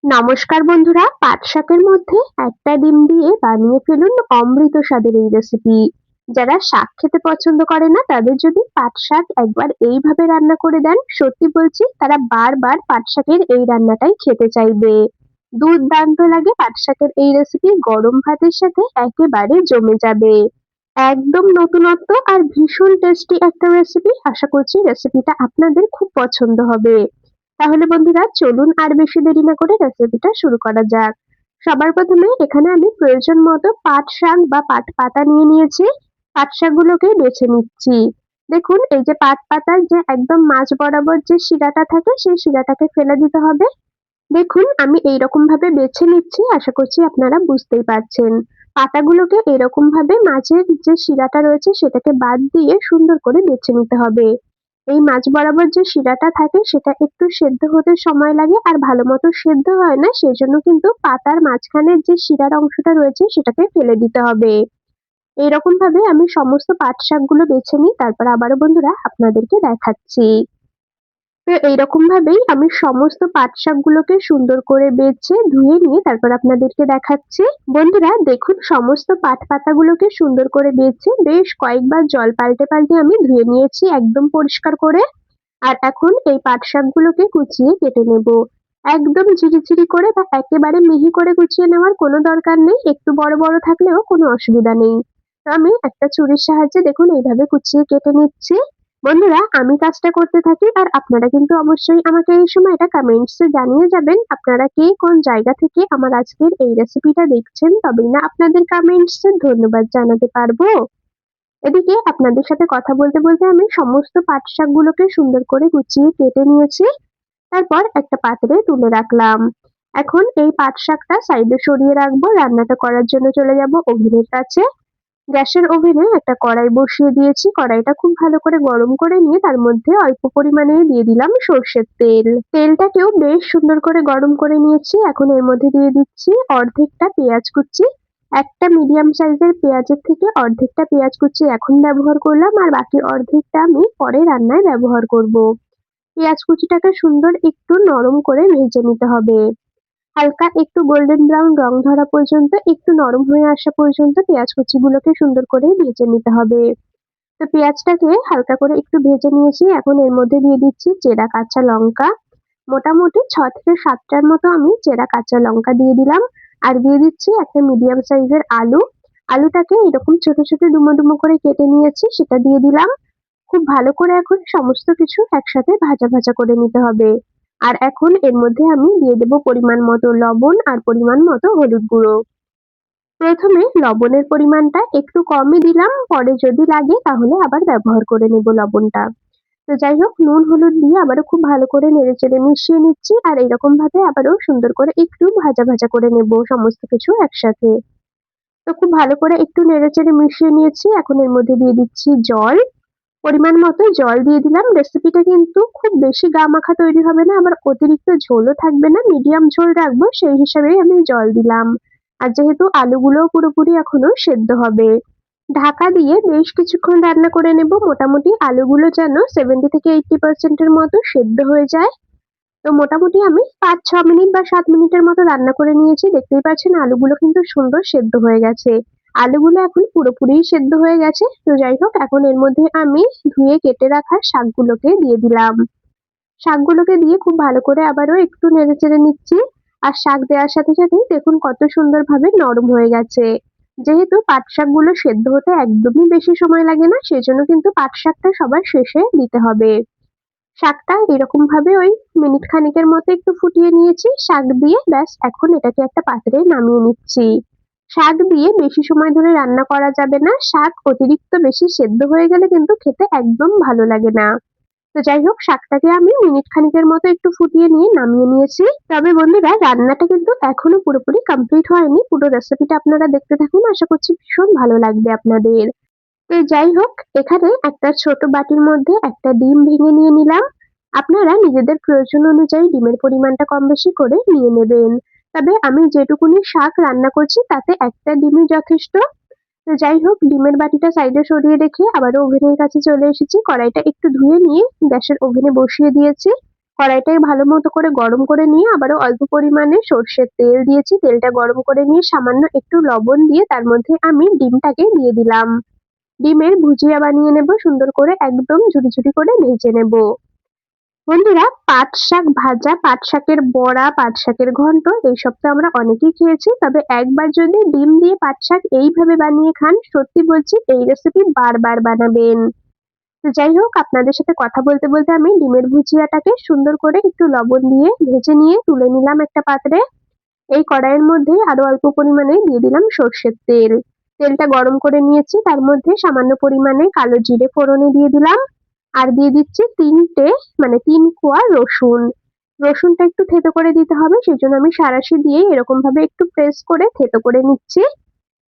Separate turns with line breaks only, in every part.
নমস্কার বন্ধুরা, পাট শাকের মধ্যে একটা ডিম দিয়ে বানিয়ে ফেলুন অমৃত স্বাদের এই রেসিপি। যারা শাক খেতে পছন্দ করে না তাদের যদি পাট শাক একবার এইভাবে রান্না করে দেন, সত্যি বলছি তারা বারবার পাট শাকের এই রান্নাটাই খেতে চাইবে। দুর্দান্ত লাগে পাট শাকের এই রেসিপি, গরম ভাতের সাথে একেবারে জমে যাবে। একদম নতুনত্ব আর ভীষণ টেস্টি একটা রেসিপি, আশা করছি রেসিপিটা আপনাদের খুব পছন্দ হবে। তাহলে বন্ধুরা চলুন আর বেশি দেরি না করে রেসিপিটা শুরু করা যাক। সবার প্রথমে এখানে আমি প্রয়োজন মতো পাট শাক বা পাট পাতা নিয়ে নিয়েছি। পাট শাকগুলোকে বেছে নিচ্ছি। দেখুন এই যে পাট পাতার যে একদম মাঝ বরাবর যে শিরাটা থাকে সেই শিরাটাকে ফেলে দিতে হবে। দেখুন আমি এইরকম ভাবে বেছে নিচ্ছি, আশা করছি আপনারা বুঝতেই পারছেন। পাতাগুলোকে এরকম ভাবে মাঝের যে শিরাটা রয়েছে সেটাকে বাদ দিয়ে সুন্দর করে বেছে নিতে হবে। এই মাঝ বরাবর যে শিরাটা থাকে সেটা একটু সেদ্ধ হতে সময় লাগে আর ভালো মতো সেদ্ধ হয় না, সেজন্য কিন্তু পাতার মাঝখানের যে শিরার অংশটা রয়েছে সেটাকে ফেলে দিতে হবে। এইরকম ভাবে আমি সমস্ত পাট শাকগুলো বেছে নিই, তারপর আবারও বন্ধুরা আপনাদেরকে দেখাচ্ছি। তো এইরকম ভাবেই আমি সমস্ত পাট শাকগুলোকে সুন্দর করে বেছে ধুয়ে নিয়ে তারপর আপনাদেরকে দেখাচ্ছি। বন্ধুরা দেখুন সমস্ত পাট পাতাগুলোকে সুন্দর করে বেছে বেশ কয়েকবার জল পাল্টে পাল্টে আমি ধুয়ে নিয়েছি একদম পরিষ্কার করে। আর এখন এই পাট শাকগুলোকে কুচিয়ে কেটে নেব। একদম ঝিরিঝিরি করে বা একেবারে মিহি করে কুচিয়ে নেওয়ার কোনো দরকার নেই, একটু বড় বড় থাকলেও কোনো অসুবিধা নেই। তো আমি একটা ছুরির সাহায্যে দেখুন এইভাবে কুচিয়ে কেটে নিচ্ছি। বন্ধুরা আমি কাজটা করতে থাকি আর আপনারা কিন্তু অবশ্যই আমাকে এই সময়টা কমেন্টসে জানিয়ে যাবেন আপনারা কে কোন জায়গা থেকে আমার আজকের এই রেসিপিটা দেখছেন, তবেই না আপনাদের কমেন্টসে ধন্যবাদ জানাতে পারবো। এদিকে আপনাদের সাথে কথা বলতে বলতে আমি সমস্ত পাট শাকগুলোকে সুন্দর করে গুছিয়ে কেটে নিয়েছি। তারপর একটা পাত্রে তুলে রাখলাম। এখন এই পাট শাকটা সাইডে সরিয়ে রাখবো, রান্নাটা করার জন্য চলে যাব ওভেনের কাছে। গ্যাসের ওভেনে একটা কড়াই বসিয়ে দিয়েছি, কড়াইটা খুব ভালো করে গরম করে নিয়ে তার মধ্যে অল্প পরিমাণে দিয়ে দিলাম সর্ষের তেল। তেলটাকেও বেশ সুন্দর করে গরম করে নিয়েছি, এখন এর মধ্যে দিয়ে দিচ্ছি অর্ধেকটা পেঁয়াজ কুচি। একটা মিডিয়াম সাইজের পেঁয়াজের থেকে অর্ধেকটা পেঁয়াজ কুচি এখন ব্যবহার করলাম আর বাকি অর্ধেকটা আমি পরে রান্নায় ব্যবহার করব। পেঁয়াজ কুচিটাকে সুন্দর একটু নরম করে ভেজে নিতে হবে। হালকা একটু গোল্ডেন ব্রাউন রং ধরা পর্যন্ত, একটু নরম হয়ে আসা পর্যন্ত পেঁয়াজ কুচিগুলোকে সুন্দর করে ভেজে নিতে হবে। তো পেঁয়াজটাকে হালকা করে একটু ভেজে নিয়েছি, এখন এর মধ্যে দিয়ে দিচ্ছি চেরা কাঁচা লঙ্কা। মোটামুটি 6 থেকে 7টার মতো আমি চেরা কাঁচা লঙ্কা দিয়ে দিলাম। আর দিয়ে দিচ্ছি একটা মিডিয়াম সাইজের আলু। আলুটাকে এরকম ছোট ছোট ডুমো ডুমো করে কেটে নিয়েছি, সেটা দিয়ে দিলাম। খুব ভালো করে এখন সমস্ত কিছু একসাথে ভাজা ভাজা করে নিতে হবে। আর এখন এর মধ্যে আমি দিয়ে দেব পরিমাণ মতো লবণ আর পরিমাণ মতো হলুদ গুঁড়ো। প্রথমে লবণের পরিমাণটা একটু কমই দিলাম, পরে যদি লাগে তাহলে আবার ব্যবহার করে নেব লবণটা। তো যাই হোক নুন হলুদ দিয়ে আবারও খুব ভালো করে নেড়েচেড়ে মিশিয়ে নিচ্ছি আর এইরকম ভাবে আবারও সুন্দর করে একটু ভাজা ভাজা করে নেব সমস্ত কিছু একসাথে। তো খুব ভালো করে একটু নেড়েচেড়ে মিশিয়ে নিয়েছি, এখন এর মধ্যে দিয়ে দিচ্ছি জল। পরিমাণ মতো জল দিয়ে দিলাম। রেসিপিটা কিন্তু খুব বেশি গা মাখা তৈরি হবে না, আবার অতিরিক্ত ঝোলও থাকবে না, মিডিয়াম ঝোল রাখবো সেই হিসাবেই আমি জল দিলাম। আর যেহেতু আলুগুলোও পুরোপুরি এখনো সেদ্ধ হবে, ঢাকা দিয়ে বেশ কিছুক্ষণ রান্না করে নেব। মোটামুটি আলুগুলো যেন 70 থেকে 80% এর মতো সেদ্ধ হয়ে যায়। তো মোটামুটি আমি 5-6 মিনিট বা 7 মিনিটের মতো রান্না করে নিয়েছি। দেখতেই পাচ্ছেন আলুগুলো কিন্তু সুন্দর সেদ্ধ হয়ে গেছে। আলুগুলো এখন পুরোপুরিই সেদ্ধ হয়ে গেছে। তো যাই হোক এখন এর মধ্যে আমি ধুয়ে কেটে রাখা শাকগুলোকে দিয়ে দিলাম। শাকগুলোকে দিয়ে খুব ভালো করে আবারও একটু নেড়েচেড়ে নিচ্ছি। আর শাক দেওয়ার সাথে সাথেই দেখুন কত সুন্দরভাবে নরম হয়ে গেছে। যেহেতু পাট শাকগুলো সেদ্ধ হতে একদমই বেশি সময় লাগে না, সেজন্য কিন্তু পাট শাকটা সবার শেষে দিতে হবে। শাকটা এরকম ভাবে ওই মিনিট খানেকের মতো একটু ফুটিয়ে নিয়েছি, শাক দিয়ে ব্যাস এখন এটাকে একটা পাত্রে নামিয়ে নিচ্ছি। শাক দিয়ে বেশি সময় ধরে রান্না করা যাবে না, শাক অতিরিক্ত বেশি সেদ্ধ হয়ে গেলে কিন্তু খেতে একদম ভালো লাগে না। তো যাই হোক শাকটাকে আমি মিনিট খানেকের মতো একটু ফুটিয়ে নিয়ে নামিয়ে নিয়েছি। তবে বন্ধুরা রান্নাটা কিন্তু এখনো পুরোপুরি কমপ্লিট হয়নি, পুরো রেসিপিটা আপনারা দেখতে থাকুন, আশা করছি ভীষণ ভালো লাগবে আপনাদের। তো যাই হোক এখানে একটা ছোট বাটির মধ্যে একটা ডিম ভেঙে নিয়ে নিলাম। আপনারা নিজেদের প্রয়োজন অনুযায়ী ডিমের পরিমাণটা কম বেশি করে নিয়ে নেবেন। তবে আমি যেটুকুনি শাক রান্না করছি তাতে একটা ডিমই যথেষ্ট। তো যাই হোক ডিমের বাটিটা সাইডে সরিয়ে রেখে আবারও ওভেনের কাছে চলে এসেছি, কড়াইটা একটু ধুয়ে নিয়ে গ্যাসের ওভেনে বসিয়ে দিয়েছি। কড়াইটায় ভালো মতো করে গরম করে নিয়ে আবারও অল্প পরিমাণে সর্ষের তেল দিয়েছি। তেলটা গরম করে নিয়ে সামান্য একটু লবণ দিয়ে তার মধ্যে আমি ডিমটাকে দিয়ে দিলাম। ডিমের ভুজিয়া বানিয়ে নেব, সুন্দর করে একদম ঝুরি, ঝুরি করে ভেজে নেব। বন্ধুরা, পাট শাক ভাজা, পাট শাকের বড়া, পাট শাকের ঘন্ট এইসব তো আমরা অনেকেই খেয়েছি। তবে একবার যদি ডিম দিয়ে পাট শাক এইভাবে বানিয়ে খান, সত্যি বলছি এই রেসিপি বারবার বানাবেন। তো যাই হোক, আপনাদের সাথে কথা বলতে, বলতে আমি ডিমের ভুজিয়াটাকে সুন্দর করে একটু লবণ দিয়ে ভেজে নিয়ে তুলে নিলাম একটা পাত্রে। এই কড়াইয়ের মধ্যে আরো অল্প পরিমাণে দিয়ে দিলাম সর্ষের তেল। তেলটা গরম করে নিয়েছি, তার মধ্যে সামান্য পরিমাণে কালো জিরে ফোড়নে দিয়ে দিলাম। আর দিয়ে দিচ্ছি ৩ কোয়া রসুন। রসুনটা একটু থেতো করে দিতে হবে, সেজন্য আমি সাঁড়াশি দিয়ে এরকম ভাবে একটু প্রেস করে থেতো করে নিচ্ছি।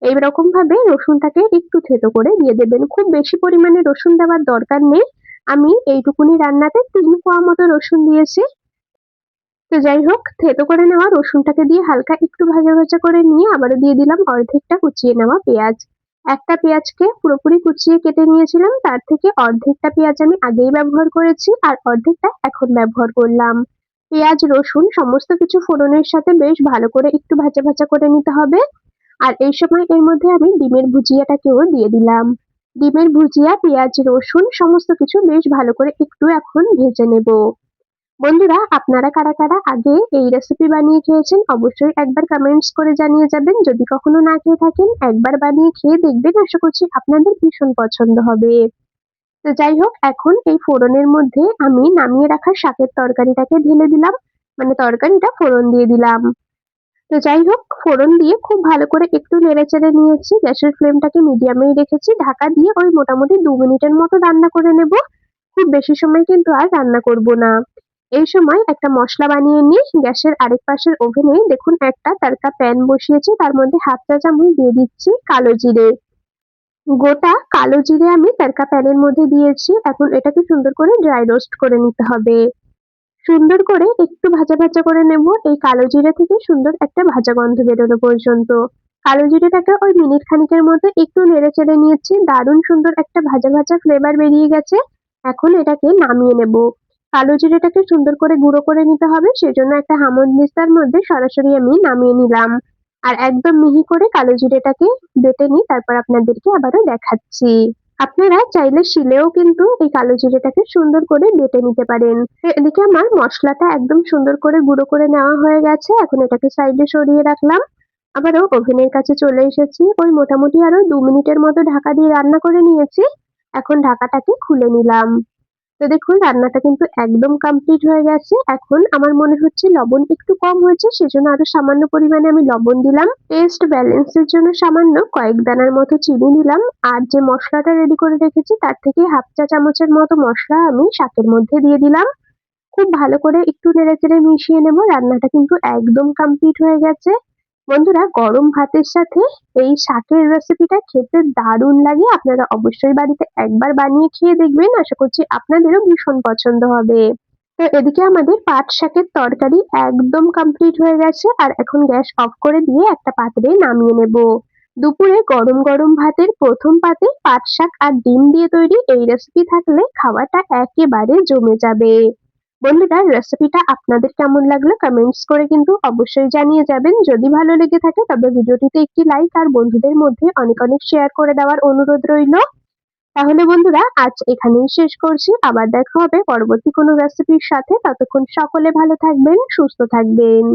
এইরকম ভাবে রসুনটাকে একটু থেতো করে দিয়ে দেবেন। খুব বেশি পরিমাণে রসুন দেওয়ার দরকার নেই। আমি এইটুকুনি রান্নাতে ৩ কোয়া মতো রসুন দিয়েছি। তো যাই হোক, থেতো করে নেওয়া রসুনটাকে দিয়ে হালকা একটু ভাজা ভাজা করে নিয়ে আবারও দিয়ে দিলাম অর্ধেকটা কুচিয়ে নেওয়া পেঁয়াজ। একটা পেঁয়াজকে পুরোপুরি কুচিয়ে কেটে নিয়েছিলাম, তার থেকে অর্ধেকটা পেঁয়াজ আমি আগেই ব্যবহার করেছি আর অর্ধেকটা এখন ব্যবহার করলাম। পেঁয়াজ রসুন সমস্ত কিছু ফোড়নের সাথে বেশ ভালো করে একটু ভাজা ভাজা করে নিতে হবে। আর এই সময় এর মধ্যে আমি ডিমের ভুজিয়াটাকেও দিয়ে দিলাম। ডিমের ভুজিয়া, পেঁয়াজ রসুন সমস্ত কিছু বেশ ভালো করে একটু এখন ভেজে নেব। বন্ধুরা, আপনারা কারা কারা আগে এই রেসিপি বানিয়ে খেয়েছেন অবশ্যই একবার কমেন্টস করে জানিয়ে যাবেন। যদি কখনো না খেয়ে থাকেন একবার বানিয়ে খেয়ে দেখবেন, আশা করছি আপনাদের ভীষণ পছন্দ হবে। তো যাই হোক, এখন এই ফোড়নের মধ্যে আমি নামিয়ে রাখা শাকের তরকারিটাকে ঢেলে দিলাম, মানে তরকারিটা ফোড়ন দিয়ে দিলাম। তো যাই হোক, ফোড়ন দিয়ে খুব ভালো করে একটু নেড়েচেড়ে নিয়েছি। গ্যাসের ফ্লেমটাকে মিডিয়ামেই রেখেছি, ঢাকা দিয়ে ওই মোটামুটি ২ মিনিটের মতো রান্না করে নেব। খুব বেশি সময় কিন্তু আর রান্না করব না। এই সময় একটা মশলা বানিয়ে নিই। গ্যাসের আরেক পাশের ওভেনে দেখুন একটা তারকা প্যান বসিয়েছি, তার মধ্যে 1/2 চা চামচ দিয়ে দিচ্ছি কালো জিরে। গোটা কালো জিরে আমি তারকা প্যানের মধ্যে দিয়েছি। এখন এটাকে সুন্দর করে ড্রাই রোস্ট করে নিতে হবে। সুন্দর করে একটু ভাজা ভাজা করে নেব, এই কালো জিরে থেকে সুন্দর একটা ভাজা গন্ধ বেরোনো পর্যন্ত। কালো জিরেটাকে ওই মিনিট খানিকের মধ্যে একটু নেড়ে চেড়ে নিয়েছি, দারুণ সুন্দর একটা ভাজা ভাজা ফ্লেভার বেরিয়ে গেছে। এখন এটাকে নামিয়ে নেব। কালো জিরেটাকে সুন্দর করে গুঁড়ো করে নিতে হবে, সেজন্য একটা হামানদিস্তার মধ্যে সরাসরি আমি নামিয়ে নিলাম। আর একদম মিহি করে কালো জিরেটাকে বেটে নিই, তারপর আপনাদেরকে আবারও দেখাচ্ছি। আপনারা চাইলে শিলেও কিন্তু এই কালো জিরেটাকে সুন্দর করে বেটে নিতে পারেন। তো এদিকে আমার মশলাটা একদম সুন্দর করে গুঁড়ো করে নেওয়া হয়ে গেছে। এখন এটাকে সাইডে সরিয়ে রাখলাম। আবারও ওভেনের কাছে চলে এসেছি। ওই মোটামুটি আরো ২ মিনিটের মতো ঢাকা দিয়ে রান্না করে নিয়েছি। এখন ঢাকাটাকে খুলে নিলাম। তো দেখুন, রান্নাটা কিন্তু একদম কমপ্লিট হয়ে গেছে। এখন আমার মনে হচ্ছে লবণ একটু কম হয়েছে, সেজন্য আরো সামান্য পরিমাণে আমি লবণ দিলাম। টেস্ট ব্যালেন্সের জন্য সামান্য কয়েক দানার মতো চিনি দিলাম। আর যে মশলাটা রেডি করে রেখেছি তার থেকে 1/2 চা চামচের মতো মশলা আমি শাকের মধ্যে দিয়ে দিলাম। খুব ভালো করে একটু নেড়েচেড়ে মিশিয়ে নেব। রান্নাটা কিন্তু একদম কমপ্লিট হয়ে গেছে। বন্ধুরা, গরম ভাতের সাথে এই শাকের রেসিপিটা খেতে দারুণ লাগে। আপনারা অবশ্যই বাড়িতে একবার বানিয়ে খেয়ে দেখবেন, আশা করছি আপনাদেরও ভীষণ পছন্দ হবে। তো এদিকে আমাদের পাট শাকের তরকারি একদম কমপ্লিট হয়ে গেছে, আর এখন গ্যাস অফ করে দিয়ে একটা পাত্রে নামিয়ে নেব। দুপুরে গরম গরম ভাতের প্রথম পাতে পাট শাক আর ডিম দিয়ে তৈরি এই রেসিপি থাকলে খাওয়াটা একেবারে জমে যাবে। বন্ধুরা, রেসিপিটা আপনাদের কেমন লাগলো কমেন্টস করে কিন্তু অবশ্যই জানিয়ে যাবেন। যদি ভালো লেগে থাকে তবে ভিডিওটিতে একটি লাইক আর বন্ধুদের মধ্যে অনেক অনেক শেয়ার করে দেওয়ার অনুরোধ রইল। তাহলে বন্ধুরা, আজ এখানেই শেষ করছি। আবার দেখা হবে পরবর্তী কোনো রেসিপির সাথে। ততক্ষণ সকলে ভালো থাকবেন, সুস্থ থাকবেন।